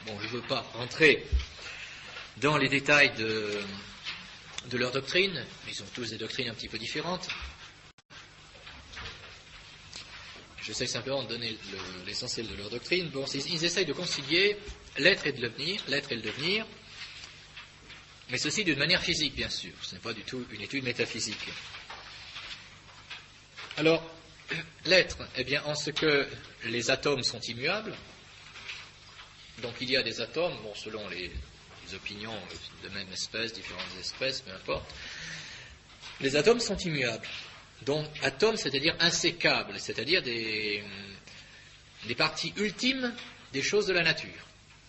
Bon, je ne veux pas rentrer dans les détails de leur doctrine, ils ont tous des doctrines un petit peu différentes. J'essaie simplement de donner l'essentiel de leur doctrine. Bon, ils essayent de concilier l'être et le devenir, mais ceci d'une manière physique, bien sûr. Ce n'est pas du tout une étude métaphysique. Alors, l'être, eh bien, en ce que les atomes sont immuables, donc il y a des atomes, bon, selon les opinions de même espèce, différentes espèces, peu importe, les atomes sont immuables. Donc, atomes, c'est-à-dire insécables, c'est-à-dire des parties ultimes des choses de la nature.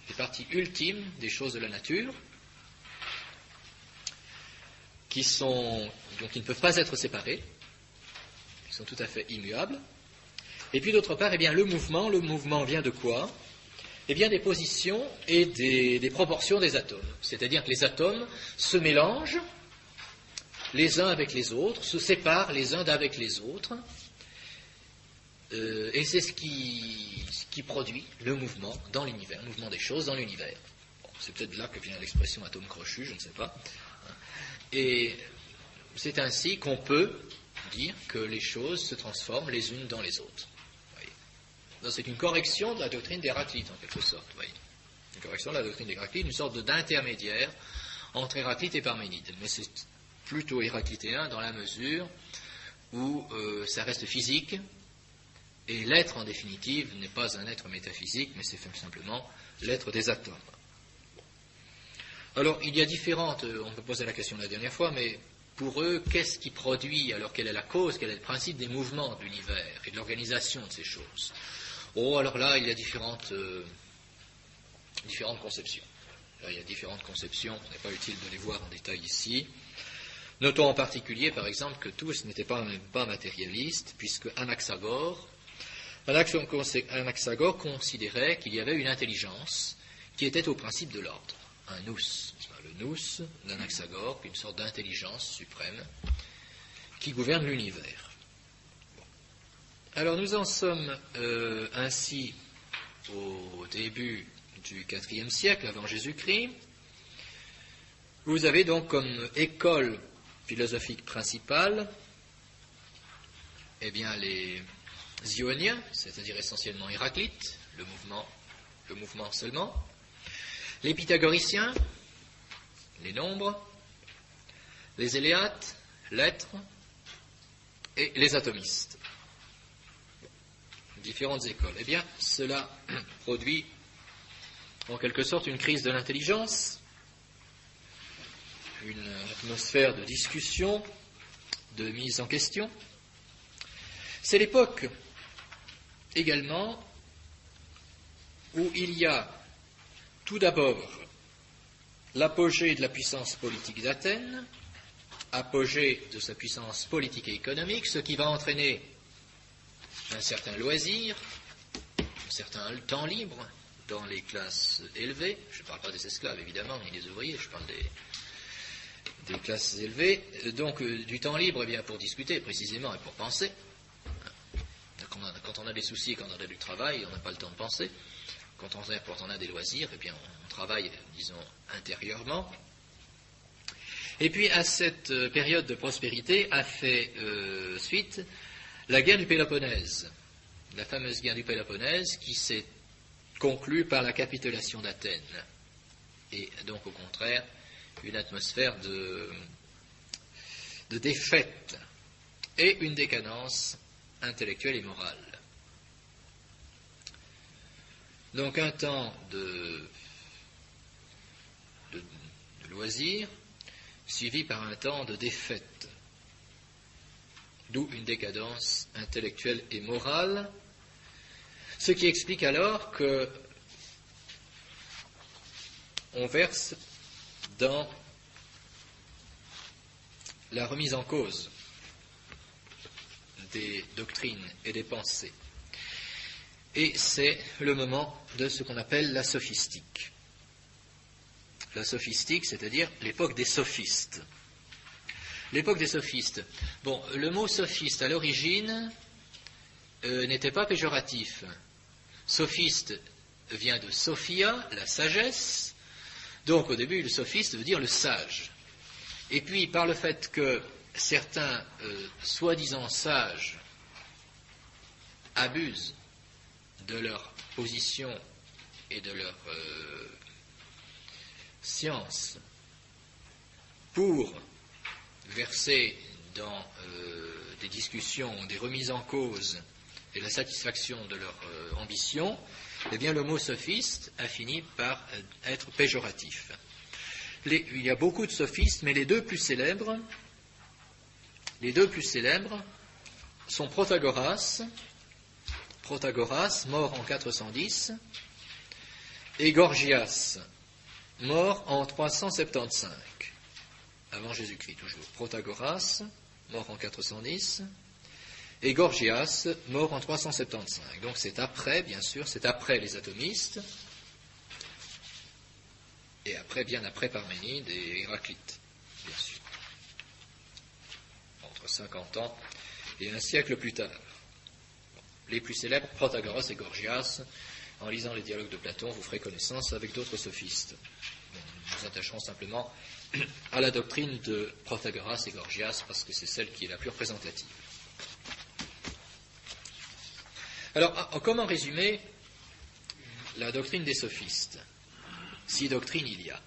Des parties ultimes des choses de la nature qui ne peuvent pas être séparées, qui sont tout à fait immuables. Et puis d'autre part, eh bien, le mouvement vient de quoi? Eh bien, des positions et des proportions des atomes. C'est-à-dire que les atomes se mélangent les uns avec les autres, se séparent les uns d'avec les autres, et c'est ce qui produit le mouvement dans l'univers, le mouvement des choses dans l'univers. Bon, c'est peut-être de là que vient l'expression atome crochu, je ne sais pas. Et c'est ainsi qu'on peut dire que les choses se transforment les unes dans les autres. Donc, c'est une correction de la doctrine d'Héraclite, en quelque sorte. Voyez. Une correction de la doctrine d'Héraclite, une sorte d'intermédiaire entre Héraclite et Parménide. Mais c'est plutôt héraclitéen dans la mesure où ça reste physique, et l'être, en définitive, n'est pas un être métaphysique, mais c'est simplement l'être des atomes. Alors, il y a différentes, on peut poser la question la dernière fois, mais pour eux, qu'est-ce qui produit, alors quelle est la cause, quel est le principe des mouvements de l'univers et de l'organisation de ces choses? Oh, alors là, il y a différentes conceptions. Là, il y a différentes conceptions, ce n'est pas utile de les voir en détail ici. Notons en particulier, par exemple, que tous n'étaient pas matérialistes, puisque Anaxagore considérait qu'il y avait une intelligence qui était au principe de l'ordre, un nous, le nous d'Anaxagore, une sorte d'intelligence suprême qui gouverne l'univers. Bon. Alors nous en sommes ainsi au début du IVe siècle avant Jésus-Christ. Vous avez donc comme école philosophique principale, eh bien les Ioniens, c'est-à-dire essentiellement Héraclite, le mouvement seulement, les pythagoriciens, les nombres, les éléates, l'être, et les atomistes. Différentes écoles. Eh bien, cela produit en quelque sorte une crise de l'intelligence, une atmosphère de discussion, de mise en question. C'est l'époque également où il y a tout d'abord l'apogée de la puissance politique d'Athènes, apogée de sa puissance politique et économique, ce qui va entraîner un certain loisir, un certain temps libre dans les classes élevées. Je ne parle pas des esclaves évidemment, ni des ouvriers, je parle des classes élevées. Donc du temps libre, eh bien, pour discuter précisément et pour penser. Quand on a des soucis, quand on a du travail, on n'a pas le temps de penser. Quand on a des loisirs, eh bien, on travaille, disons, intérieurement. Et puis, à cette période de prospérité a fait suite la guerre du Péloponnèse, la fameuse guerre du Péloponnèse qui s'est conclue par la capitulation d'Athènes. Et donc, au contraire, une atmosphère de défaite et une décadence intellectuelle et morale. Donc un temps de loisir suivi par un temps de défaite, d'où une décadence intellectuelle et morale, ce qui explique alors que on verse dans la remise en cause des doctrines et des pensées. Et c'est le moment de ce qu'on appelle la sophistique. La sophistique, c'est-à-dire l'époque des sophistes. L'époque des sophistes. Bon, le mot sophiste à l'origine n'était pas péjoratif. Sophiste vient de Sophia, la sagesse. Donc au début, le sophiste veut dire le sage. Et puis par le fait que certains soi-disant sages abusent de leur position et de leur science pour verser dans des discussions, des remises en cause et la satisfaction de leur ambition, eh bien le mot sophiste a fini par être péjoratif. Il y a beaucoup de sophistes, mais les deux plus célèbres sont Protagoras, mort en 410, et Gorgias, mort en 375, avant Jésus-Christ toujours. Protagoras, mort en 410, et Gorgias, mort en 375. Donc c'est après, bien sûr, c'est après les atomistes, et après, bien après Parménide et Héraclite, bien sûr. Entre 50 ans et un siècle plus tard. Les plus célèbres, Protagoras et Gorgias. En lisant les dialogues de Platon, vous ferez connaissance avec d'autres sophistes. Nous nous attacherons simplement à la doctrine de Protagoras et Gorgias parce que c'est celle qui est la plus représentative. Alors, comment résumer la doctrine des sophistes? 6 doctrines il y a.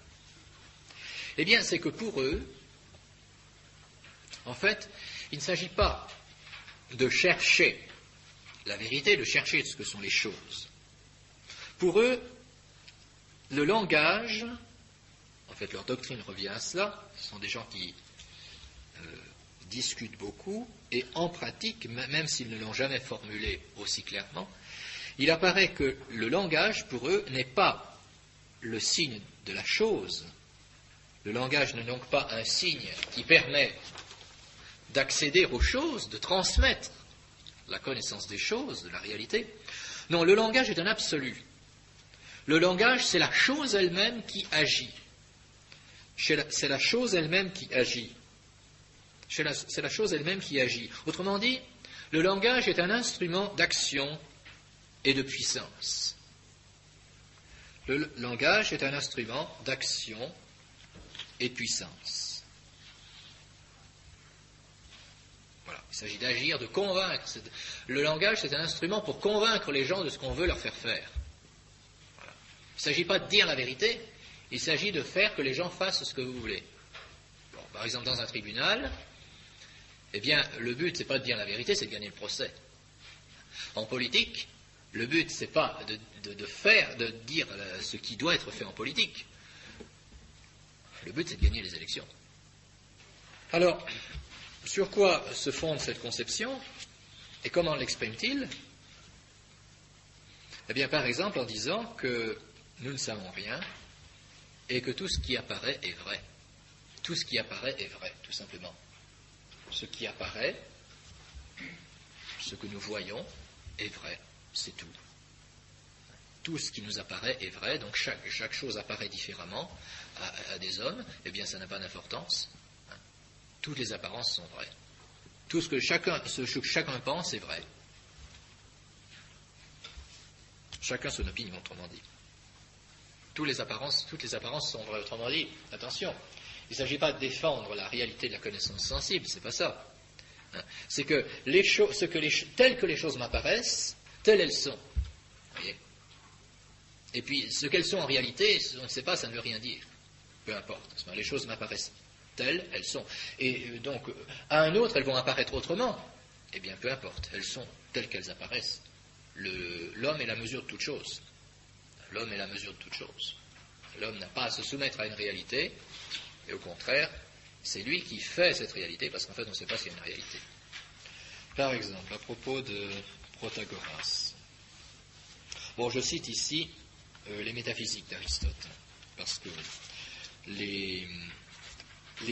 Eh bien, c'est que pour eux, en fait, il ne s'agit pas de chercher la vérité, de chercher ce que sont les choses. Pour eux, le langage, en fait leur doctrine revient à cela, ce sont des gens qui discutent beaucoup, et en pratique, même s'ils ne l'ont jamais formulé aussi clairement, il apparaît que le langage, pour eux, n'est pas le signe de la chose. Le langage n'est donc pas un signe qui permet d'accéder aux choses, de transmettre la connaissance des choses, de la réalité. Non, le langage est un absolu. Le langage, c'est la chose elle-même qui agit. C'est la chose elle-même qui agit. C'est la chose elle-même qui agit. Autrement dit, le langage est un instrument d'action et de puissance. Le langage est un instrument d'action et de puissance. Voilà, il s'agit d'agir, de convaincre. Le langage, c'est un instrument pour convaincre les gens de ce qu'on veut leur faire faire. Voilà. Il ne s'agit pas de dire la vérité, il s'agit de faire que les gens fassent ce que vous voulez. Bon, par exemple, dans un tribunal, eh bien, le but, c'est pas de dire la vérité, c'est de gagner le procès. En politique, le but, c'est pas de dire ce qui doit être fait en politique. Le but, c'est de gagner les élections. Alors, sur quoi se fonde cette conception et comment l'exprime-t-il? Eh bien, par exemple, en disant que nous ne savons rien et que tout ce qui apparaît est vrai. Tout ce qui apparaît est vrai, tout simplement. Ce qui apparaît, ce que nous voyons, est vrai, c'est tout. Tout ce qui nous apparaît est vrai, donc chaque chose apparaît différemment à des hommes, eh bien ça n'a pas d'importance. Toutes les apparences sont vraies. Tout ce que chacun pense est vrai. Chacun son opinion, autrement dit. Toutes les apparences sont vraies, autrement dit, attention, il ne s'agit pas de défendre la réalité de la connaissance sensible, c'est pas ça. C'est que telles que les choses m'apparaissent, telles elles sont. Voyez. Et puis, ce qu'elles sont en réalité, on ne sait pas, ça ne veut rien dire. Peu importe. Les choses m'apparaissent telles elles sont. Et donc, à un autre, elles vont apparaître autrement. Eh bien, peu importe. Elles sont telles qu'elles apparaissent. L'homme est la mesure de toute chose. L'homme est la mesure de toute chose. L'homme n'a pas à se soumettre à une réalité, et au contraire, c'est lui qui fait cette réalité, parce qu'en fait, on ne sait pas s'il y a une réalité. Par exemple, à propos de Protagoras. Bon, je cite ici les métaphysiques d'Aristote, parce que les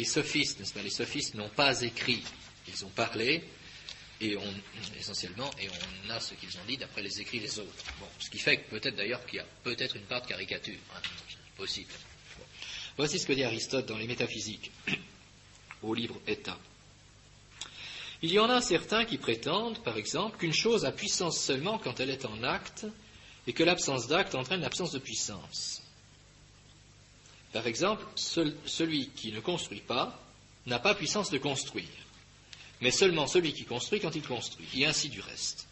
sophistes, n'est-ce pas, les sophistes n'ont pas écrit, ils ont parlé, essentiellement, et on a ce qu'ils ont dit d'après les écrits des autres. Bon, ce qui fait que peut-être d'ailleurs qu'il y a peut-être une part de caricature, c'est possible. Bon. Voici ce que dit Aristote dans les métaphysiques, au livre État. Il y en a certains qui prétendent, par exemple, qu'une chose a puissance seulement quand elle est en acte, et que l'absence d'acte entraîne l'absence de puissance. Par exemple, celui qui ne construit pas n'a pas puissance de construire, mais seulement celui qui construit quand il construit, et ainsi du reste.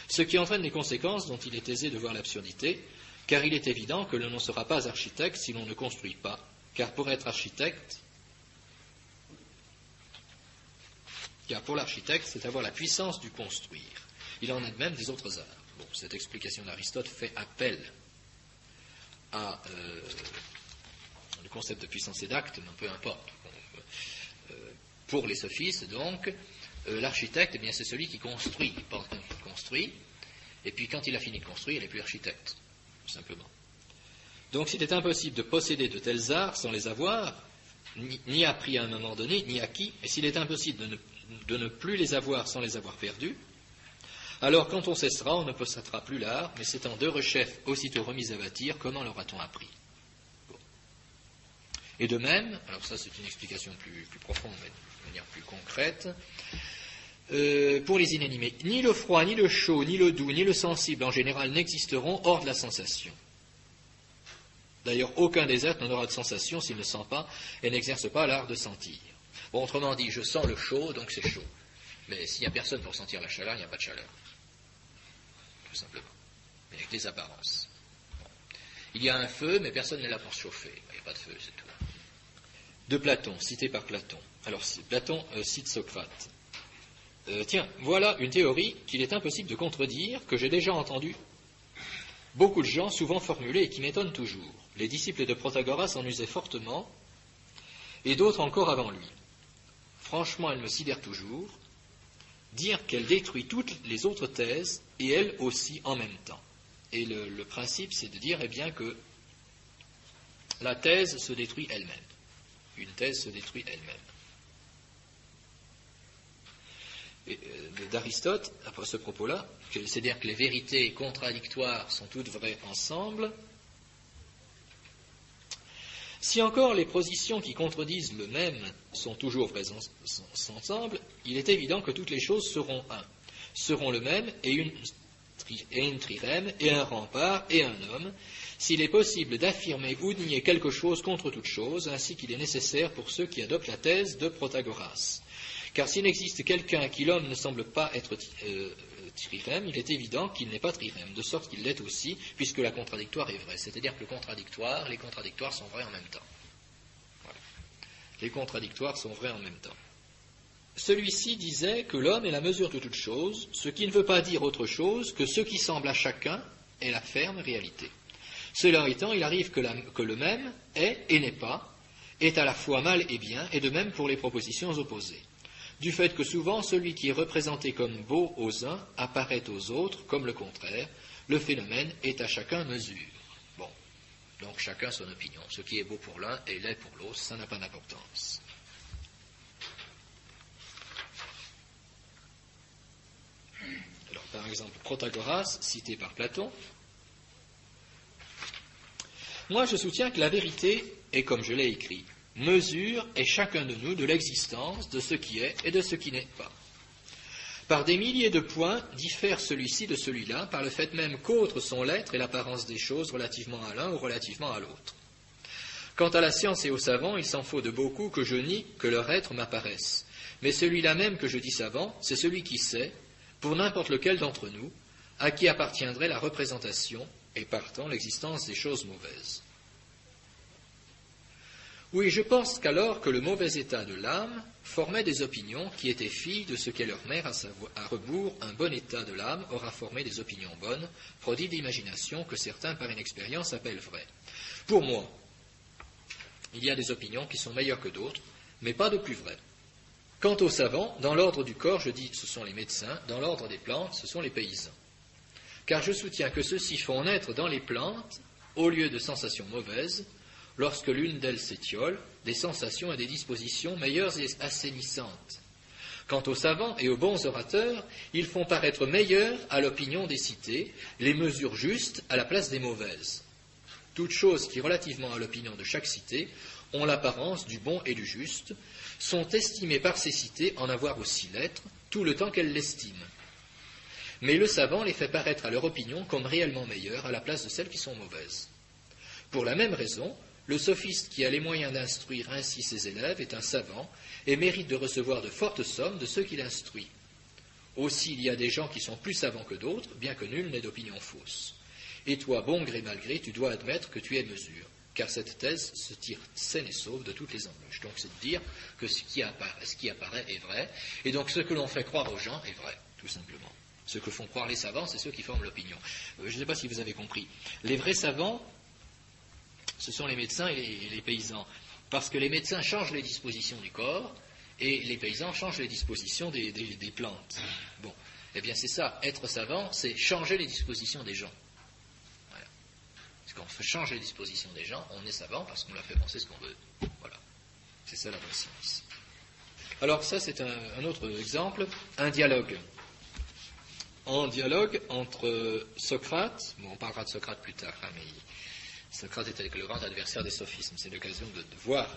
Ce qui entraîne des conséquences dont il est aisé de voir l'absurdité, car il est évident que l'on ne sera pas architecte si l'on ne construit pas, car pour l'architecte, c'est avoir la puissance du construire. Il en est de même des autres arts. Bon, cette explication d'Aristote fait appel à le concept de puissance et d'acte, mais peu importe. Pour les sophistes, donc, l'architecte, eh bien, c'est celui qui construit. Il pense qu'il construit, et puis quand il a fini de construire, il n'est plus architecte, tout simplement. Donc, s'il est impossible de posséder de tels arts sans les avoir, ni appris à un moment donné, ni acquis, et s'il est impossible de ne plus les avoir sans les avoir perdus, alors quand on cessera, on ne possédera plus l'art, mais c'est en deux rechefs aussitôt remis à bâtir, comment l'aura-t-on appris? Bon. Et de même, alors ça c'est une explication plus profonde, mais de manière plus concrète, pour les inanimés, ni le froid, ni le chaud, ni le doux, ni le sensible en général n'existeront hors de la sensation. D'ailleurs, aucun des êtres n'en aura de sensation s'il ne sent pas et n'exerce pas l'art de sentir. Bon, autrement dit, je sens le chaud, donc c'est chaud. Mais s'il n'y a personne pour sentir la chaleur, il n'y a pas de chaleur. Tout simplement. Mais avec des apparences. Bon. Il y a un feu, mais personne n'est là pour se chauffer. Il n'y a pas de feu, c'est tout. De Platon, cité par Platon. Alors, Platon cite Socrate. Tiens, voilà une théorie qu'il est impossible de contredire, que j'ai déjà entendue beaucoup de gens souvent formuler et qui m'étonne toujours. Les disciples de Protagoras en usaient fortement, et d'autres encore avant lui. Franchement, elle me sidère toujours, dire qu'elle détruit toutes les autres thèses, et elle aussi en même temps. Et le principe, c'est de dire, eh bien, que la thèse se détruit elle-même. Une thèse se détruit elle-même. D'Aristote, après ce propos-là, c'est-à-dire que les vérités contradictoires sont toutes vraies ensemble. Si encore les positions qui contredisent le même sont toujours vraies ensemble, il est évident que toutes les choses seront un, seront le même et une trirème et un rempart et un homme, s'il est possible d'affirmer ou de nier quelque chose contre toute chose, ainsi qu'il est nécessaire pour ceux qui adoptent la thèse de Protagoras. Car s'il existe quelqu'un qui l'homme ne semble pas être trirème, il est évident qu'il n'est pas trirème, de sorte qu'il l'est aussi, puisque la contradictoire est vraie. C'est-à-dire que les contradictoires sont vrais en même temps. Voilà. Les contradictoires sont vrais en même temps. Celui-ci disait que l'homme est la mesure de toute chose, ce qui ne veut pas dire autre chose que ce qui semble à chacun est la ferme réalité. Cela étant, il arrive que le même est et n'est pas, est à la fois mal et bien, et de même pour les propositions opposées. Du fait que souvent celui qui est représenté comme beau aux uns apparaît aux autres comme le contraire, le phénomène est à chacun mesure. Bon, donc chacun son opinion. Ce qui est beau pour l'un est laid pour l'autre, ça n'a pas d'importance. Alors par exemple, Protagoras, cité par Platon. Moi je soutiens que la vérité est comme je l'ai écrit. Mesure est chacun de nous de l'existence de ce qui est et de ce qui n'est pas. Par des milliers de points diffère celui-ci de celui-là, par le fait même qu'autres sont l'être et l'apparence des choses relativement à l'un ou relativement à l'autre. Quant à la science et aux savants, il s'en faut de beaucoup que je nie que leur être m'apparaisse. Mais celui-là même que je dis savant, c'est celui qui sait, pour n'importe lequel d'entre nous, à qui appartiendrait la représentation et partant l'existence des choses mauvaises. Oui, je pense qu'alors que le mauvais état de l'âme formait des opinions qui étaient filles de ce qu'est leur mère, à rebours, un bon état de l'âme aura formé des opinions bonnes, produits d'imagination que certains par inexpérience appellent vraies. Pour moi, il y a des opinions qui sont meilleures que d'autres, mais pas de plus vraies. Quant aux savants, dans l'ordre du corps, je dis ce sont les médecins, dans l'ordre des plantes, ce sont les paysans. Car je soutiens que ceux-ci font naître dans les plantes, au lieu de sensations mauvaises, lorsque l'une d'elles s'étiole, des sensations et des dispositions meilleures et assainissantes. Quant aux savants et aux bons orateurs, ils font paraître meilleurs à l'opinion des cités, les mesures justes à la place des mauvaises. Toutes choses qui, relativement à l'opinion de chaque cité, ont l'apparence du bon et du juste, sont estimées par ces cités en avoir aussi l'être, tout le temps qu'elles l'estiment. Mais le savant les fait paraître à leur opinion comme réellement meilleures à la place de celles qui sont mauvaises. Pour la même raison, le sophiste qui a les moyens d'instruire ainsi ses élèves est un savant et mérite de recevoir de fortes sommes de ceux qu'il instruit. Aussi, il y a des gens qui sont plus savants que d'autres, bien que nul n'ait d'opinion fausse. Et toi, bon gré mal gré, tu dois admettre que tu es mesure, car cette thèse se tire saine et sauve de toutes les embûches. Donc c'est de dire que ce qui apparaît est vrai, et donc ce que l'on fait croire aux gens est vrai, tout simplement. Ce que font croire les savants, c'est ceux qui forment l'opinion. Je ne sais pas si vous avez compris. Les vrais savants, ce sont les médecins et les paysans, parce que les médecins changent les dispositions du corps, et les paysans changent les dispositions des plantes. Bon, eh bien c'est ça, être savant, c'est changer les dispositions des gens. Quand on change les dispositions des gens, on est savant parce qu'on leur fait penser ce qu'on veut. Voilà. C'est ça la vraie science. Alors ça, c'est un autre exemple, un dialogue. En dialogue entre Socrate, bon, on parlera de Socrate plus tard, hein, mais Socrate était le grand adversaire des sophismes. C'est l'occasion de voir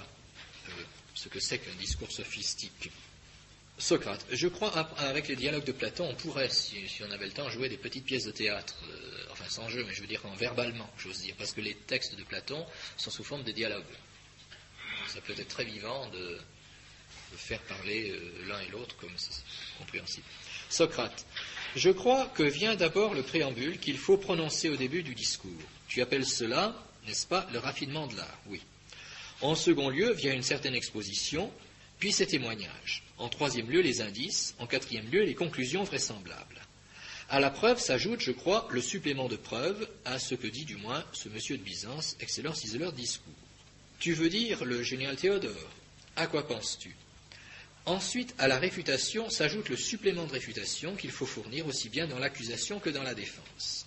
ce que c'est qu'un discours sophistique. Socrate. Je crois, avec les dialogues de Platon, on pourrait, si on avait le temps, jouer des petites pièces de théâtre, enfin sans jeu, mais je veux dire verbalement, j'ose dire, parce que les textes de Platon sont sous forme de dialogues. Ça peut être très vivant de faire parler l'un et l'autre comme c'est compréhensible. Socrate. Je crois que vient d'abord le préambule qu'il faut prononcer au début du discours. Tu appelles cela, n'est-ce pas, le raffinement de l'art? Oui. En second lieu, vient une certaine exposition, puis ces témoignages. En troisième lieu, les indices. En quatrième lieu, les conclusions vraisemblables. À la preuve s'ajoute, je crois, le supplément de preuve à ce que dit du moins ce monsieur de Byzance, excellent ciseleur de discours. Tu veux dire le génial Théodore? À quoi penses-tu? Ensuite, à la réfutation s'ajoute le supplément de réfutation qu'il faut fournir aussi bien dans l'accusation que dans la défense.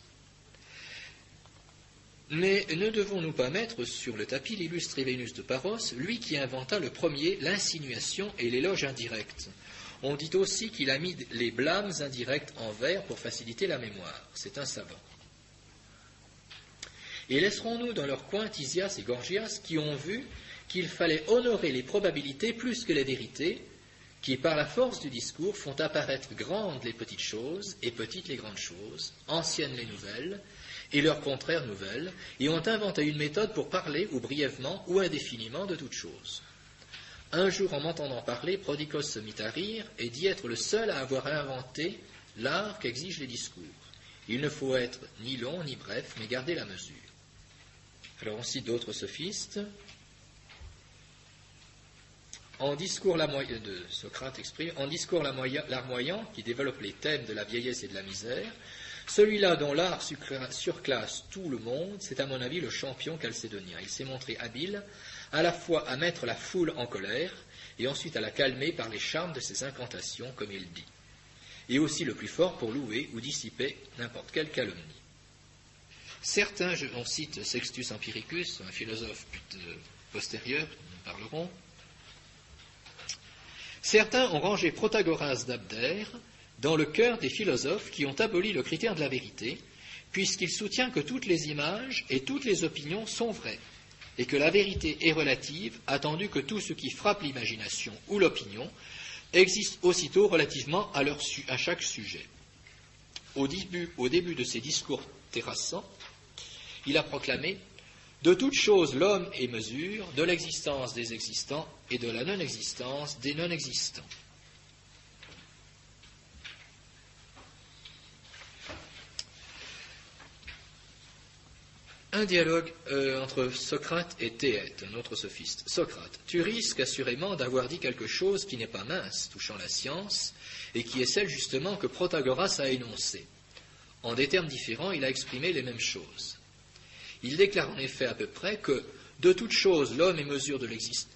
Mais ne devons-nous pas mettre sur le tapis l'illustre Événus de Paros, lui qui inventa le premier l'insinuation et l'éloge indirect? On dit aussi qu'il a mis les blâmes indirects en vers pour faciliter la mémoire. C'est un savant. Et laisserons-nous dans leur coin Tisias et Gorgias qui ont vu qu'il fallait honorer les probabilités plus que les vérités, qui par la force du discours font apparaître grandes les petites choses et petites les grandes choses, anciennes les nouvelles, et leurs contraires nouvelles, et ont inventé une méthode pour parler, ou brièvement, ou indéfiniment, de toutes choses. Un jour, en m'entendant parler, Prodicos se mit à rire, et dit être le seul à avoir inventé l'art qu'exigent les discours. Il ne faut être ni long, ni bref, mais garder la mesure. Alors on cite d'autres sophistes. En discours larmoyant, de Socrate exprime, en discours larmoyant, qui développe les thèmes de la vieillesse et de la misère, celui-là dont l'art surclasse tout le monde, c'est à mon avis le champion chalcédonien. Il s'est montré habile à la fois à mettre la foule en colère et ensuite à la calmer par les charmes de ses incantations, comme il dit. Et aussi le plus fort pour louer ou dissiper n'importe quelle calomnie. Certains, on cite Sextus Empiricus, un philosophe postérieur, nous parlerons. Certains ont rangé Protagoras d'Abdère dans le cœur des philosophes qui ont aboli le critère de la vérité, puisqu'il soutient que toutes les images et toutes les opinions sont vraies, et que la vérité est relative, attendu que tout ce qui frappe l'imagination ou l'opinion existe aussitôt relativement à chaque sujet. Au début de ses discours terrassants, il a proclamé « De toute chose l'homme est mesure, de l'existence des existants et de la non-existence des non-existants. » Un dialogue entre Socrate et Théète, un autre sophiste. Socrate, tu risques assurément d'avoir dit quelque chose qui n'est pas mince, touchant la science, et qui est celle justement que Protagoras a énoncée. En des termes différents, il a exprimé les mêmes choses. Il déclare en effet à peu près que de toute chose l'homme est mesure de l'existence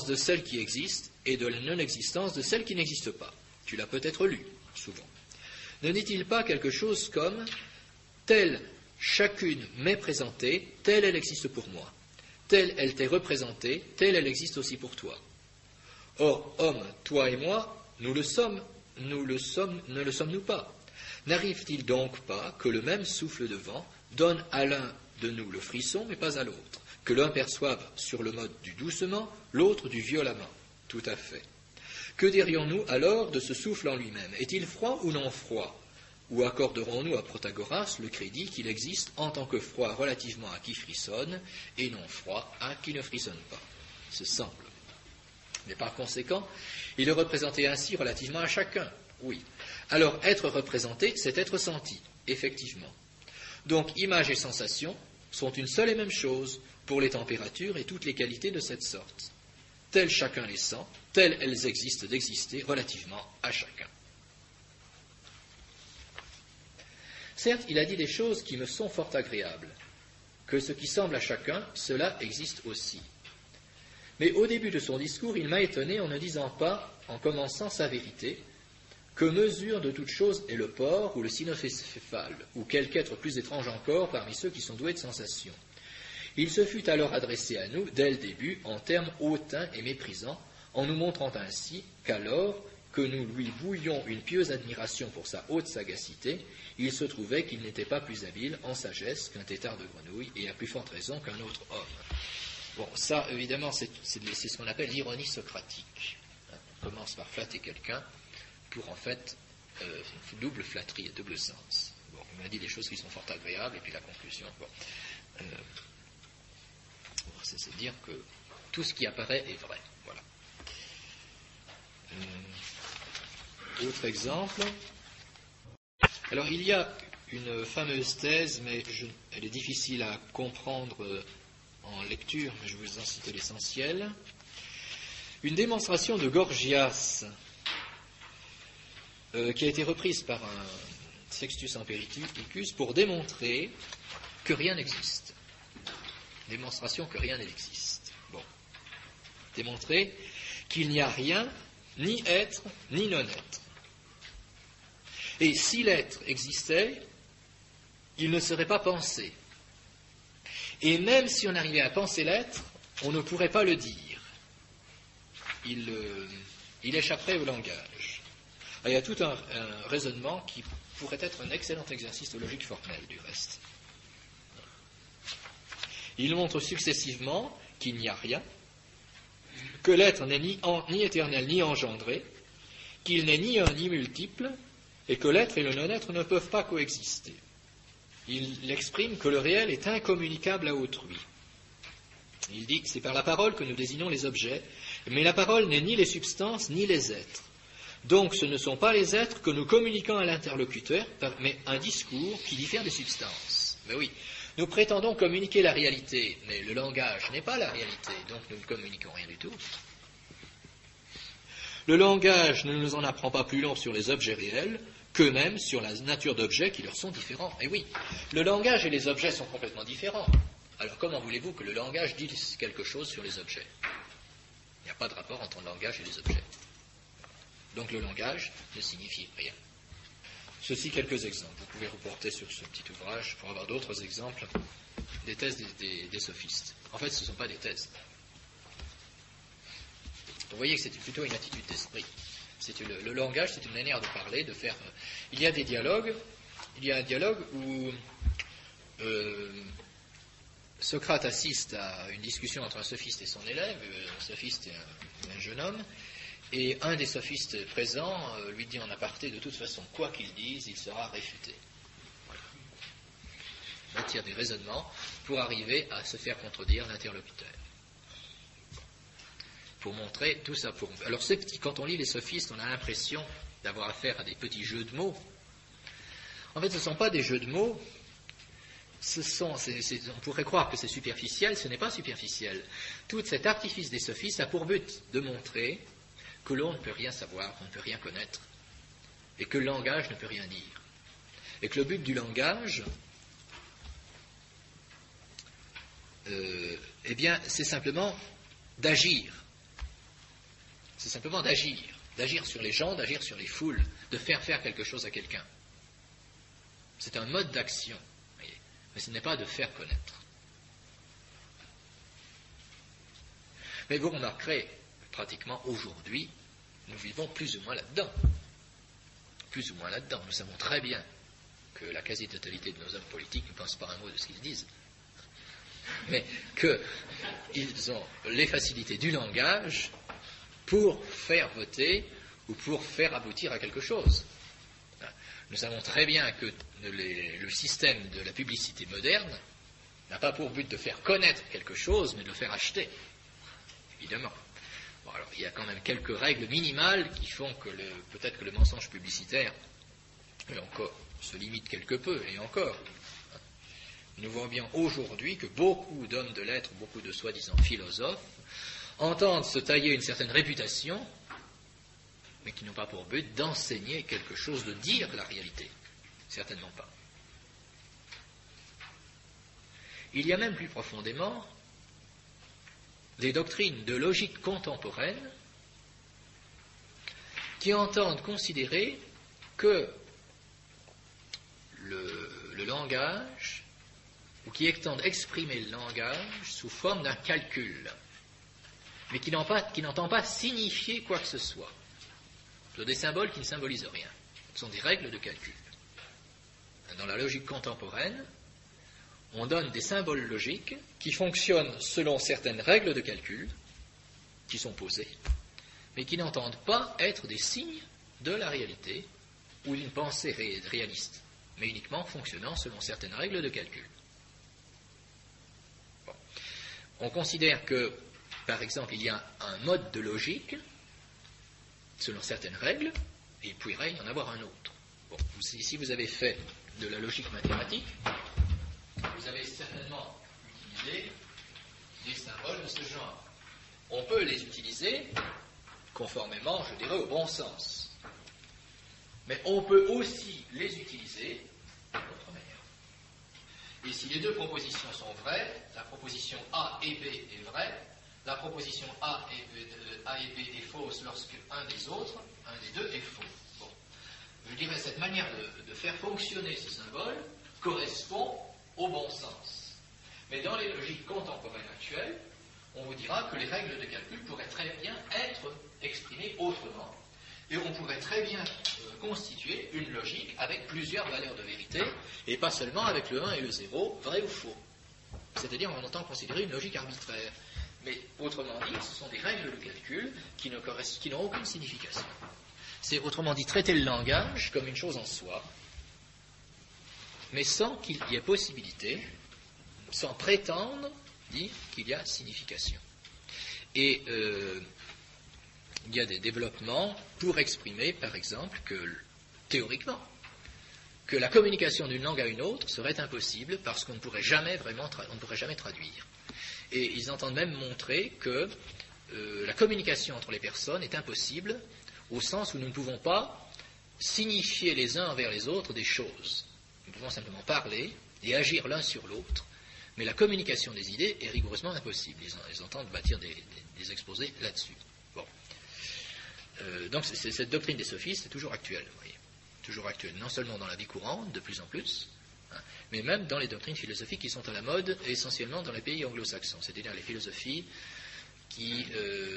de celle qui existe et de la non-existence de celle qui n'existe pas. Tu l'as peut-être lu, souvent. Ne dit-il pas quelque chose comme « Telle chacune m'est présentée, telle elle existe pour moi. Telle elle t'est représentée, telle elle existe aussi pour toi. Or, homme, toi et moi, ne le sommes-nous pas? N'arrive-t-il donc pas que le même souffle de vent donne à l'un de nous le frisson, mais pas à l'autre? Que l'un perçoive sur le mode du doucement, l'autre du violemment? Tout à fait. Que dirions-nous alors de ce souffle en lui-même? Est-il froid ou non froid? Ou accorderons-nous à Protagoras le crédit qu'il existe en tant que froid relativement à qui frissonne et non froid à qui ne frissonne pas? Ce semble. Mais par conséquent, il est représenté ainsi relativement à chacun. Oui. Alors, être représenté, c'est être senti, effectivement. Donc, image et sensation sont une seule et même chose pour les températures et toutes les qualités de cette sorte. Telles chacun les sent, telles elles existent d'exister relativement à chacun. Certes, il a dit des choses qui me sont fort agréables, que ce qui semble à chacun, cela existe aussi. Mais au début de son discours, il m'a étonné en ne disant pas, en commençant sa vérité, que mesure de toute chose est le porc ou le cynocéphale, ou quelque être plus étrange encore parmi ceux qui sont doués de sensations. Il se fut alors adressé à nous, dès le début, en termes hautains et méprisants, en nous montrant ainsi qu'alors que nous lui vouions une pieuse admiration pour sa haute sagacité, il se trouvait qu'il n'était pas plus habile en sagesse qu'un tétard de grenouille, et à plus forte raison qu'un autre homme. Bon, ça, évidemment, c'est ce qu'on appelle l'ironie socratique. On commence par flatter quelqu'un pour, en fait, une double flatterie et double sens. Bon, on m'a dit des choses qui sont fort agréables, et puis la conclusion, c'est dire que tout ce qui apparaît est vrai. Voilà. Autre exemple. Alors, il y a une fameuse thèse, mais elle est difficile à comprendre en lecture, mais je vais vous en citer l'essentiel. Une démonstration de Gorgias, qui a été reprise par un Sextus Empiricus pour démontrer que rien n'existe. Démonstration que rien n'existe. Bon. Démontrer qu'il n'y a rien, ni être, ni non-être. Et si l'être existait, il ne serait pas pensé. Et même si on arrivait à penser l'être, on ne pourrait pas le dire. Il échapperait au langage. Alors, il y a tout un raisonnement qui pourrait être un excellent exercice de logique formelle, du reste. Il montre successivement qu'il n'y a rien, que l'être n'est ni éternel ni engendré, qu'il n'est ni un ni multiple, et que l'être et le non-être ne peuvent pas coexister. Il exprime que le réel est incommunicable à autrui. Il dit que c'est par la parole que nous désignons les objets, mais la parole n'est ni les substances ni les êtres. Donc ce ne sont pas les êtres que nous communiquons à l'interlocuteur, mais un discours qui diffère des substances. Mais oui, nous prétendons communiquer la réalité, mais le langage n'est pas la réalité, donc nous ne communiquons rien du tout. Le langage ne nous en apprend pas plus long sur les objets réels qu'eux-mêmes sur la nature d'objets qui leur sont différents. Et oui, le langage et les objets sont complètement différents. Alors comment voulez-vous que le langage dise quelque chose sur les objets? Il n'y a pas de rapport entre le langage et les objets. Donc le langage ne signifie rien. Ceci quelques exemples. Vous pouvez reporter sur ce petit ouvrage pour avoir d'autres exemples des thèses des sophistes. En fait, ce ne sont pas des thèses. Vous voyez que c'est plutôt une attitude d'esprit. Le langage, c'est une manière de parler, de faire... Il y a des dialogues. Il y a un dialogue où Socrate assiste à une discussion entre un sophiste et son élève, un sophiste et un jeune homme, et un des sophistes présents lui dit en aparté, de toute façon, quoi qu'il dise, il sera réfuté. Voilà. Il attire des raisonnements pour arriver à se faire contredire l'interlocuteur. Pour montrer tout ça. Alors ces petits, quand on lit les sophistes, on a l'impression d'avoir affaire à des petits jeux de mots. En fait, ce ne sont pas des jeux de mots. On pourrait croire que c'est superficiel, ce n'est pas superficiel. Tout cet artifice des sophistes a pour but de montrer que l'on ne peut rien savoir, qu'on ne peut rien connaître, et que le langage ne peut rien dire. Et que le but du langage, eh bien, c'est simplement d'agir. C'est simplement d'agir sur les gens, d'agir sur les foules, de faire quelque chose à quelqu'un. C'est un mode d'action, voyez, mais ce n'est pas de faire connaître. Mais vous remarquerez, pratiquement aujourd'hui, nous vivons plus ou moins là-dedans. Plus ou moins là-dedans. Nous savons très bien que la quasi-totalité de nos hommes politiques ne pensent pas un mot de ce qu'ils disent, mais qu'ils ont les facilités du langage pour faire voter ou pour faire aboutir à quelque chose. Nous savons très bien que le système de la publicité moderne n'a pas pour but de faire connaître quelque chose, mais de le faire acheter, évidemment. Bon, alors, il y a quand même quelques règles minimales qui font que peut-être que le mensonge publicitaire, et encore, se limite quelque peu, et encore. Nous voyons bien aujourd'hui que beaucoup d'hommes de lettres, beaucoup de soi-disant philosophes, entendent se tailler une certaine réputation, mais qui n'ont pas pour but d'enseigner quelque chose, de dire la réalité. Certainement pas. Il y a même plus profondément des doctrines de logique contemporaine qui entendent considérer que le langage, ou qui entendent exprimer le langage sous forme d'un calcul, mais qui n'entend pas signifier quoi que ce soit. Ce sont des symboles qui ne symbolisent rien. Ce sont des règles de calcul. Dans la logique contemporaine, on donne des symboles logiques qui fonctionnent selon certaines règles de calcul qui sont posées, mais qui n'entendent pas être des signes de la réalité ou d'une pensée réaliste, mais uniquement fonctionnant selon certaines règles de calcul. Bon. On considère que, par exemple, il y a un mode de logique selon certaines règles, et il pourrait y en avoir un autre. Bon, si vous avez fait de la logique mathématique, vous avez certainement utilisé des symboles de ce genre. On peut les utiliser conformément, je dirais, au bon sens. Mais on peut aussi les utiliser d'autre manière. Et si les deux propositions sont vraies, la proposition A et B est vraie, la proposition A et B est fausse lorsque un des deux est faux. Bon. Je dirais cette manière de faire fonctionner ce symbole correspond au bon sens. Mais dans les logiques contemporaines actuelles, on vous dira que les règles de calcul pourraient très bien être exprimées autrement. Et on pourrait très bien constituer une logique avec plusieurs valeurs de vérité, et pas seulement avec le 1 et le 0, vrai ou faux. C'est-à-dire, on entend considérer une logique arbitraire. Mais autrement dit, ce sont des règles de calcul qui n'ont aucune signification. C'est autrement dit traiter le langage comme une chose en soi, mais sans qu'il y ait possibilité, sans prétendre dire qu'il y a signification. Et il y a des développements pour exprimer, par exemple, théoriquement, que la communication d'une langue à une autre serait impossible parce qu'on ne pourrait jamais traduire. Et ils entendent même montrer que la communication entre les personnes est impossible au sens où nous ne pouvons pas signifier les uns envers les autres des choses. Nous pouvons simplement parler et agir l'un sur l'autre, mais la communication des idées est rigoureusement impossible. Ils entendent bâtir des exposés là-dessus. Bon. Donc cette doctrine des sophistes est toujours actuelle, vous voyez. Toujours actuelle, non seulement dans la vie courante, de plus en plus, mais même dans les doctrines philosophiques qui sont à la mode, essentiellement dans les pays anglo-saxons, c'est-à-dire les philosophies qui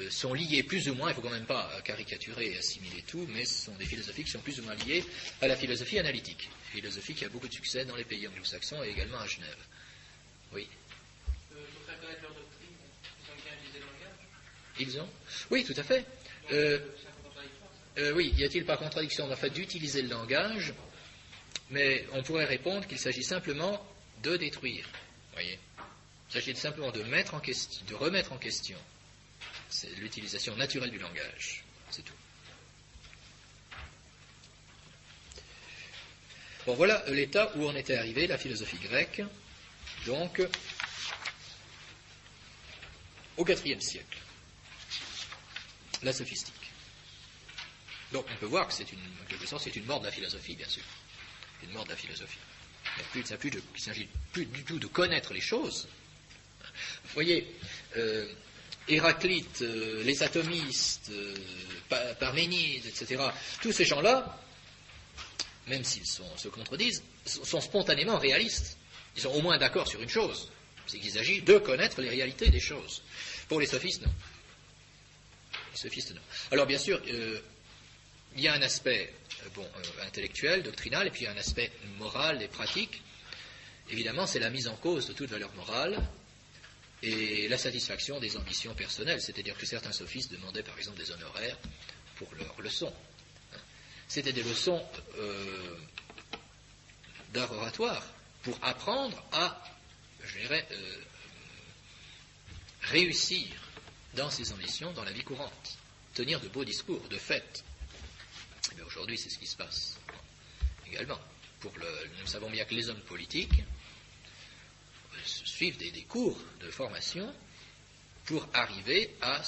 sont liées plus ou moins, il ne faut quand même pas caricaturer et assimiler tout, mais ce sont des philosophies qui sont plus ou moins liées à la philosophie analytique, philosophie qui a beaucoup de succès dans les pays anglo-saxons et également à Genève. Oui. Pour faire connaître leur doctrine, ils ont bien utilisé le langage ? Ils ont ? Oui, tout à fait. Oui, y a-t-il pas contradiction dans le fait d'utiliser le langage, mais on pourrait répondre qu'il s'agit simplement de détruire. Voyez, il s'agit simplement de remettre en question c'est l'utilisation naturelle du langage. C'est tout. Bon, voilà l'état où on était arrivé, la philosophie grecque, donc au IVe siècle. La sophistique. Donc on peut voir que en quelque sorte, c'est une mort de la philosophie, bien sûr. Une mort de la philosophie. Il ne s'agit plus du tout de connaître les choses. Vous voyez, Héraclite, les atomistes, Parménide, etc., tous ces gens-là, même s'ils se contredisent, sont spontanément réalistes. Ils sont au moins d'accord sur une chose, c'est qu'il s'agit de connaître les réalités des choses. Pour les sophistes, non. Les sophistes, non. Alors bien sûr, il y a un aspect intellectuel, doctrinal, et puis il y a un aspect moral et pratique. Évidemment, c'est la mise en cause de toute valeur morale et la satisfaction des ambitions personnelles, c'est-à-dire que certains sophistes demandaient par exemple des honoraires pour leurs leçons. C'était des leçons d'art oratoire pour apprendre à, je dirais, réussir dans ses ambitions dans la vie courante, tenir de beaux discours, de fêtes. Et bien aujourd'hui, c'est ce qui se passe également. Nous savons bien que les hommes politiques suivent des cours de formation pour arriver à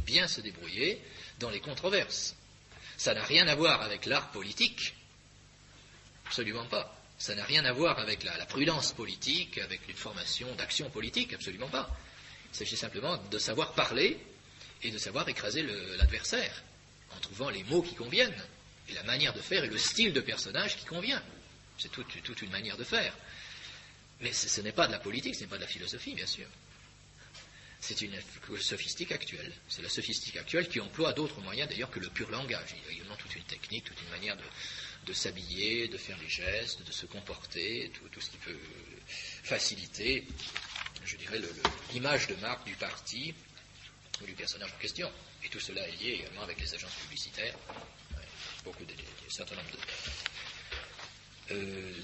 bien se débrouiller dans les controverses. Ça n'a rien à voir avec l'art politique, absolument pas. Ça n'a rien à voir avec la prudence politique, avec une formation d'action politique, absolument pas. Il s'agit simplement de savoir parler et de savoir écraser l'adversaire en trouvant les mots qui conviennent et la manière de faire et le style de personnage qui convient. C'est toute une manière de faire. Mais ce n'est pas de la politique, ce n'est pas de la philosophie, bien sûr. C'est une sophistique actuelle. C'est la sophistique actuelle qui emploie d'autres moyens d'ailleurs que le pur langage. Il y a également toute une technique, toute une manière de s'habiller, de faire les gestes, de se comporter, tout ce qui peut faciliter, je dirais, l'image de marque du parti ou du personnage en question. Et tout cela est lié également avec les agences publicitaires. Un certain nombre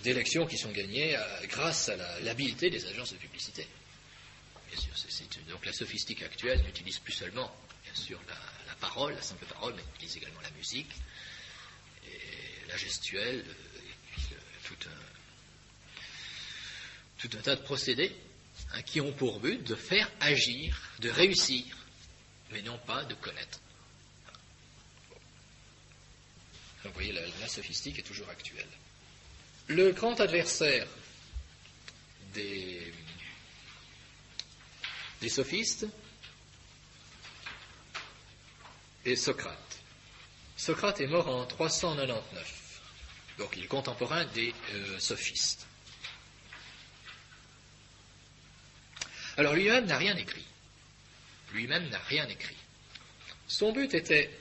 d'élections qui sont gagnées grâce à l'habileté des agences de publicité. Bien sûr, donc la sophistique actuelle n'utilise plus seulement, bien sûr, la parole, la simple parole, mais utilise également la musique, et la gestuelle, et puis tout un tas de procédés qui ont pour but de faire agir, de réussir, mais non pas de connaître. Donc vous voyez, la sophistique est toujours actuelle. Le grand adversaire des sophistes est Socrate. Socrate est mort en 399, donc il est contemporain des sophistes. Alors lui-même n'a rien écrit. Son but était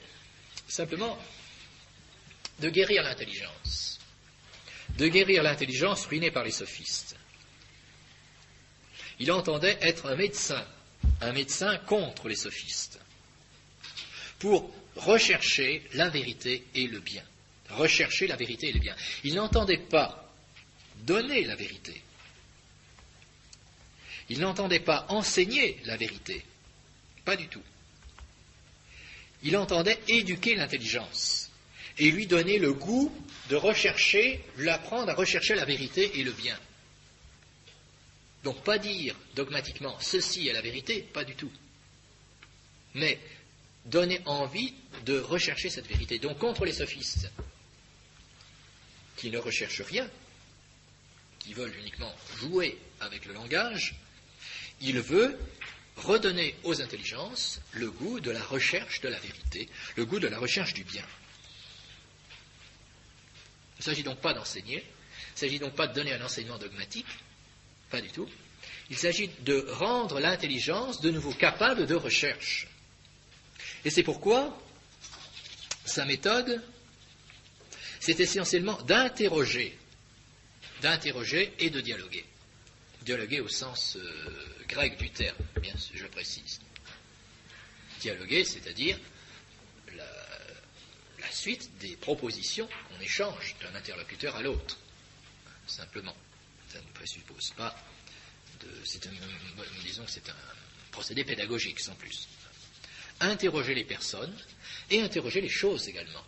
simplement de guérir l'intelligence ruinée par les sophistes. Il entendait être un médecin contre les sophistes, pour rechercher la vérité et le bien. Il n'entendait pas donner la vérité. Il n'entendait pas enseigner la vérité. Pas du tout. Il entendait éduquer l'intelligence et lui donner le goût de l'apprendre à rechercher la vérité et le bien. Donc pas dire dogmatiquement ceci est la vérité, pas du tout. Mais donner envie de rechercher cette vérité. Donc contre les sophistes, qui ne recherchent rien, qui veulent uniquement jouer avec le langage, il veut redonner aux intelligences le goût de la recherche de la vérité, le goût de la recherche du bien. Il ne s'agit donc pas d'enseigner, il ne s'agit donc pas de donner un enseignement dogmatique, pas du tout. Il s'agit de rendre l'intelligence de nouveau capable de recherche. Et c'est pourquoi sa méthode, c'est essentiellement d'interroger et de dialoguer. Dialoguer au sens grec du terme, bien sûr, je précise. Dialoguer, c'est-à-dire la suite des propositions qu'on échange d'un interlocuteur à l'autre. Simplement. Ça ne présuppose pas disons que c'est un procédé pédagogique, sans plus. Interroger les personnes et interroger les choses également.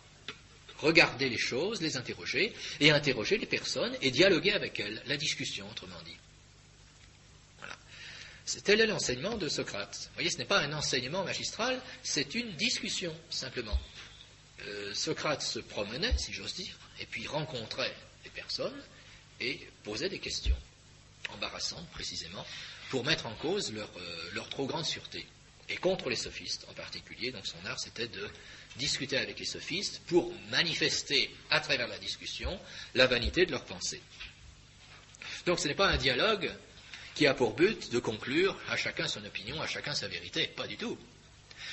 Regarder les choses, les interroger, et interroger les personnes et dialoguer avec elles, la discussion, autrement dit. Voilà. Tel est l'enseignement de Socrate. Vous voyez, ce n'est pas un enseignement magistral, c'est une discussion, simplement. Socrate se promenait, si j'ose dire, et puis rencontrait les personnes et posait des questions embarrassantes, précisément, pour mettre en cause leur trop grande sûreté. Et contre les sophistes en particulier, donc son art c'était de discuter avec les sophistes pour manifester à travers la discussion la vanité de leurs pensées. Donc ce n'est pas un dialogue qui a pour but de conclure à chacun son opinion, à chacun sa vérité, pas du tout.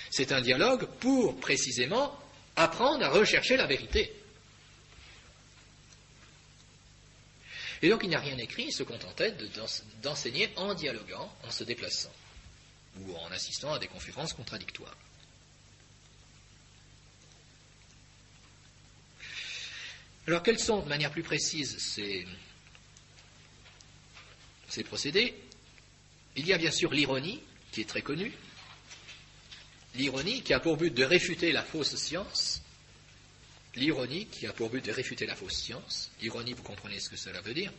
C'est un dialogue pour précisément apprendre à rechercher la vérité. Et donc il n'a rien écrit, il se contentait d'enseigner en dialoguant, en se déplaçant. ou en assistant à des conférences contradictoires. Alors, quels sont, de manière plus précise, ces procédés? Il y a bien sûr l'ironie, qui est très connue. L'ironie qui a pour but de réfuter la fausse science. L'ironie qui a pour but de réfuter la fausse science. Ironie, vous comprenez ce que cela veut dire.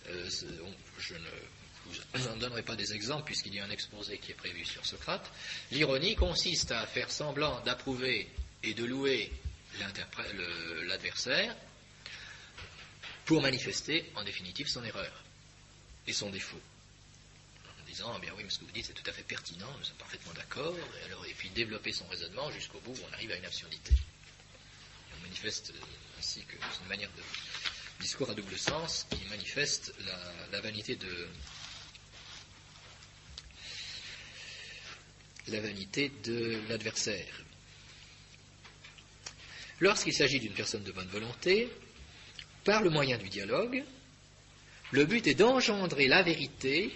Je ne vous en donnerai pas des exemples puisqu'il y a un exposé qui est prévu sur Socrate. L'ironie consiste à faire semblant d'approuver et de louer l'adversaire pour manifester en définitive son erreur et son défaut. En disant, bien oui, mais ce que vous dites c'est tout à fait pertinent, nous sommes parfaitement d'accord, et puis développer son raisonnement jusqu'au bout où on arrive à une absurdité. Et on manifeste ainsi que c'est une manière de discours à double sens qui manifeste la vanité de l'adversaire. Lorsqu'il s'agit d'une personne de bonne volonté, par le moyen du dialogue, le but est d'engendrer la vérité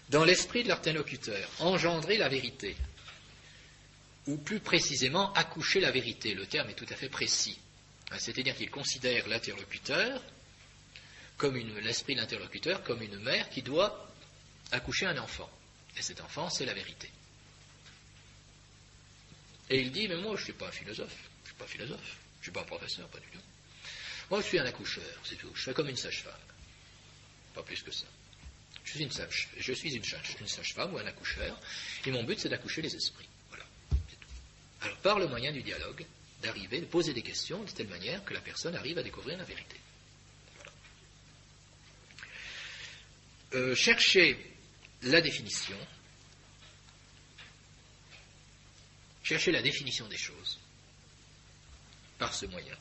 dans l'esprit de l'interlocuteur, engendrer la vérité, ou plus précisément accoucher la vérité. Le terme est tout à fait précis. C'est-à-dire qu'il considère l'interlocuteur, l'esprit de l'interlocuteur, comme une mère qui doit accoucher un enfant. Et cet enfant, c'est la vérité. Et il dit, mais moi, je ne suis pas un philosophe, je ne suis pas un professeur, pas du tout. Moi, je suis un accoucheur, c'est tout. Je fais comme une sage-femme. Pas plus que ça. Je suis une sage-femme ou un accoucheur, et mon but, c'est d'accoucher les esprits. Voilà, c'est tout. Alors, par le moyen du dialogue, de poser des questions de telle manière que la personne arrive à découvrir la vérité. Voilà. Chercher la définition des choses par ce moyen.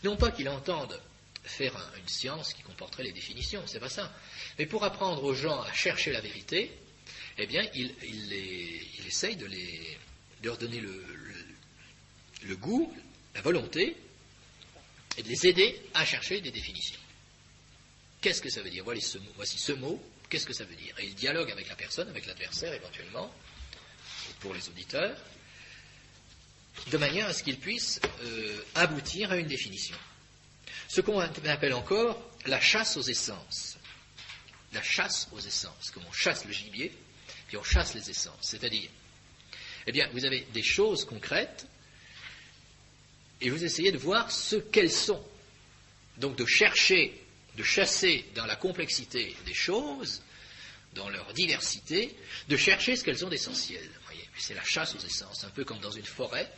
Non pas qu'il entende faire une science qui comporterait les définitions, c'est pas ça. Mais pour apprendre aux gens à chercher la vérité, eh bien, il essaye de leur donner le goût, la volonté, et de les aider à chercher des définitions. Qu'est-ce que ça veut dire? Voici ce mot, qu'est-ce que ça veut dire? Et il dialogue avec la personne, avec l'adversaire éventuellement, pour les auditeurs, de manière à ce qu'ils puissent aboutir à une définition. Ce qu'on appelle encore la chasse aux essences. La chasse aux essences, comme on chasse le gibier, puis on chasse les essences. C'est-à-dire, eh bien, vous avez des choses concrètes, et vous essayez de voir ce qu'elles sont. Donc de chasser dans la complexité des choses, dans leur diversité, de chercher ce qu'elles ont d'essentiel. C'est la chasse aux essences, un peu comme dans une forêt.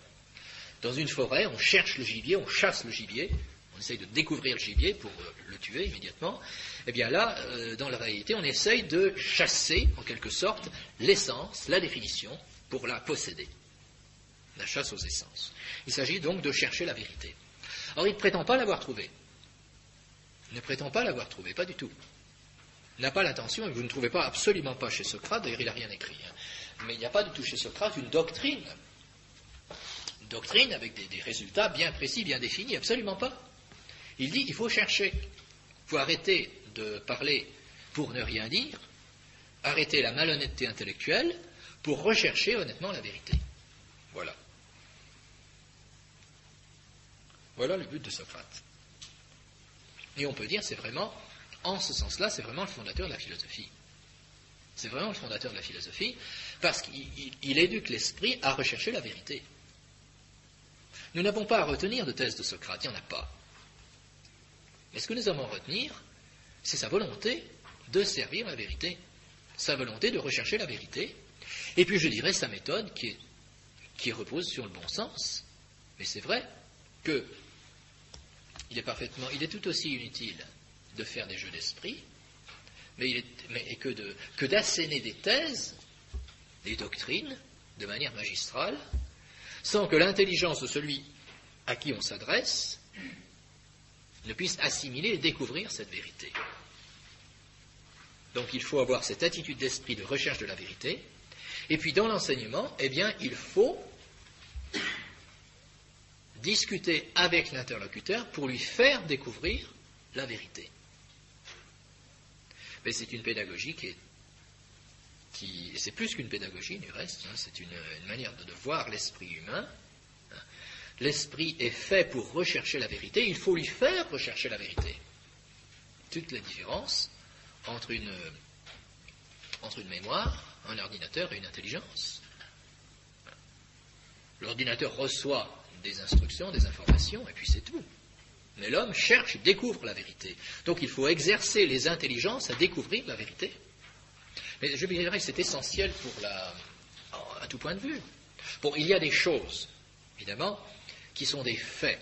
Dans une forêt, on cherche le gibier, on chasse le gibier, on essaye de découvrir le gibier pour le tuer immédiatement. Eh bien là, dans la réalité, on essaye de chasser, en quelque sorte, l'essence, la définition, pour la posséder. La chasse aux essences. Il s'agit donc de chercher la vérité. Or, il ne prétend pas l'avoir trouvée. Il ne prétend pas l'avoir trouvée, pas du tout. Il n'a pas l'intention, et vous ne trouvez pas, absolument pas chez Socrate, d'ailleurs il n'a rien écrit, mais il n'y a pas du tout chez Socrate une doctrine avec des résultats bien précis, bien définis, absolument pas. Il dit, il faut chercher, il faut arrêter de parler pour ne rien dire, arrêter la malhonnêteté intellectuelle pour rechercher honnêtement la vérité. Voilà. Voilà le but de Socrate. Et on peut dire, c'est vraiment, en ce sens-là, c'est vraiment le fondateur de la philosophie. C'est vraiment le fondateur de la philosophie, parce qu'il éduque l'esprit à rechercher la vérité. Nous n'avons pas à retenir de thèse de Socrate, il n'y en a pas. Mais ce que nous avons à retenir, c'est sa volonté de servir la vérité, sa volonté de rechercher la vérité, et puis je dirais sa méthode qui repose sur le bon sens. Mais c'est vrai que il est tout aussi inutile de faire des jeux d'esprit, que d'asséner des thèses, des doctrines, de manière magistrale, sans que l'intelligence de celui à qui on s'adresse ne puisse assimiler et découvrir cette vérité. Donc il faut avoir cette attitude d'esprit de recherche de la vérité, et puis dans l'enseignement, eh bien, il faut discuter avec l'interlocuteur pour lui faire découvrir la vérité. Mais c'est une pédagogie c'est plus qu'une pédagogie du reste, hein, c'est une manière de voir l'esprit humain. L'esprit est fait pour rechercher la vérité, il faut lui faire rechercher la vérité. Toute la différence entre une mémoire, un ordinateur et une intelligence. L'ordinateur reçoit des instructions, des informations, et puis c'est tout. Mais l'homme cherche et découvre la vérité. Donc il faut exercer les intelligences à découvrir la vérité. Mais je dirais que c'est essentiel à tout point de vue. Bon, il y a des choses, évidemment, qui sont des faits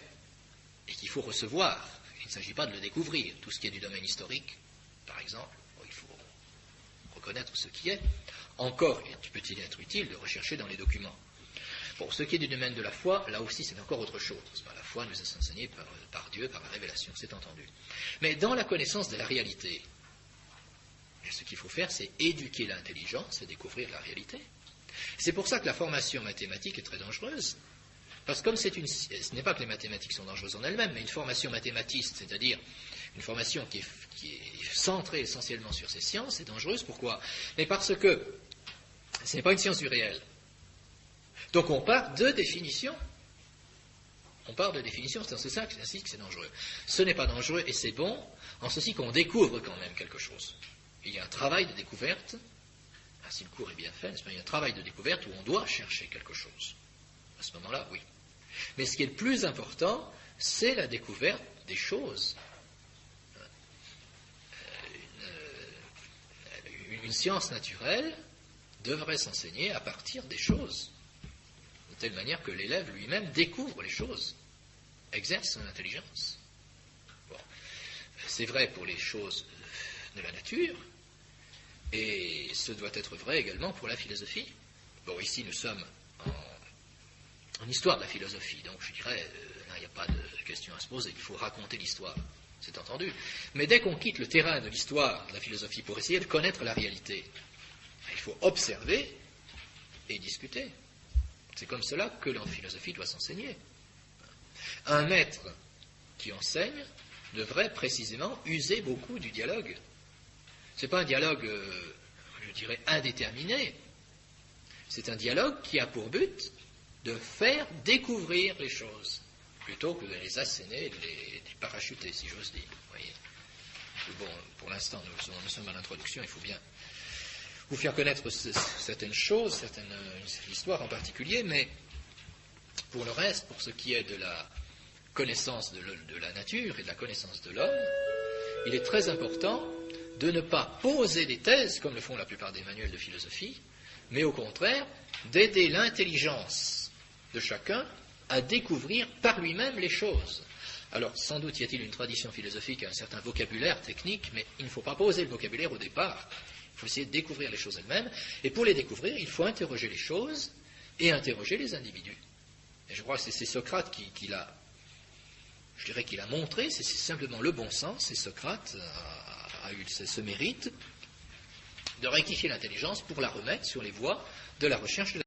et qu'il faut recevoir. Il ne s'agit pas de le découvrir. Tout ce qui est du domaine historique, par exemple, il faut reconnaître ce qui est. Encore, peut-il être utile de rechercher dans les documents. Pour ce qui est du domaine de la foi, là aussi c'est encore autre chose. La foi nous est enseignée par Dieu, par la révélation, c'est entendu. Mais dans la connaissance de la réalité, ce qu'il faut faire, c'est éduquer l'intelligence et découvrir la réalité. C'est pour ça que la formation mathématique est très dangereuse. Parce que comme ce n'est pas que les mathématiques sont dangereuses en elles-mêmes, mais une formation mathématiste, c'est-à-dire une formation qui est centrée essentiellement sur ces sciences, est dangereuse. Pourquoi? Mais parce que ce n'est pas une science du réel. Donc on part de définition. C'est ainsi que c'est dangereux. Ce n'est pas dangereux et c'est bon, en ceci qu'on découvre quand même quelque chose. Il y a un travail de découverte, si le cours est bien fait, il y a un travail de découverte où on doit chercher quelque chose. À ce moment-là, oui. Mais ce qui est le plus important, c'est la découverte des choses. Une science naturelle devrait s'enseigner à partir des choses, de telle manière que l'élève lui-même découvre les choses, exerce son intelligence. Bon. C'est vrai pour les choses de la nature, et ce doit être vrai également pour la philosophie. Bon, ici nous sommes en histoire de la philosophie, donc je dirais, il n'y a pas de question à se poser, il faut raconter l'histoire, c'est entendu. Mais dès qu'on quitte le terrain de l'histoire de la philosophie pour essayer de connaître la réalité, il faut observer et discuter. C'est comme cela que la philosophie doit s'enseigner. Un maître qui enseigne devrait précisément user beaucoup du dialogue. Ce n'est pas un dialogue, je dirais, indéterminé. C'est un dialogue qui a pour but de faire découvrir les choses, plutôt que de les asséner, de les parachuter, si j'ose dire. Voyez. Bon, pour l'instant, nous sommes à l'introduction, il faut bien vous faire connaître certaines choses, l'histoire en particulier, mais pour le reste, pour ce qui est de la connaissance de la nature et de la connaissance de l'homme, il est très important de ne pas poser des thèses, comme le font la plupart des manuels de philosophie, mais au contraire, d'aider l'intelligence de chacun à découvrir par lui-même les choses. Alors, sans doute y a-t-il une tradition philosophique, un certain vocabulaire technique, mais il ne faut pas poser le vocabulaire au départ. Il faut essayer de découvrir les choses elles-mêmes, et pour les découvrir, il faut interroger les choses et interroger les individus. Et je crois que c'est Socrate qui l'a montré, c'est simplement le bon sens, et Socrate a eu ce mérite de rectifier l'intelligence pour la remettre sur les voies de la recherche de la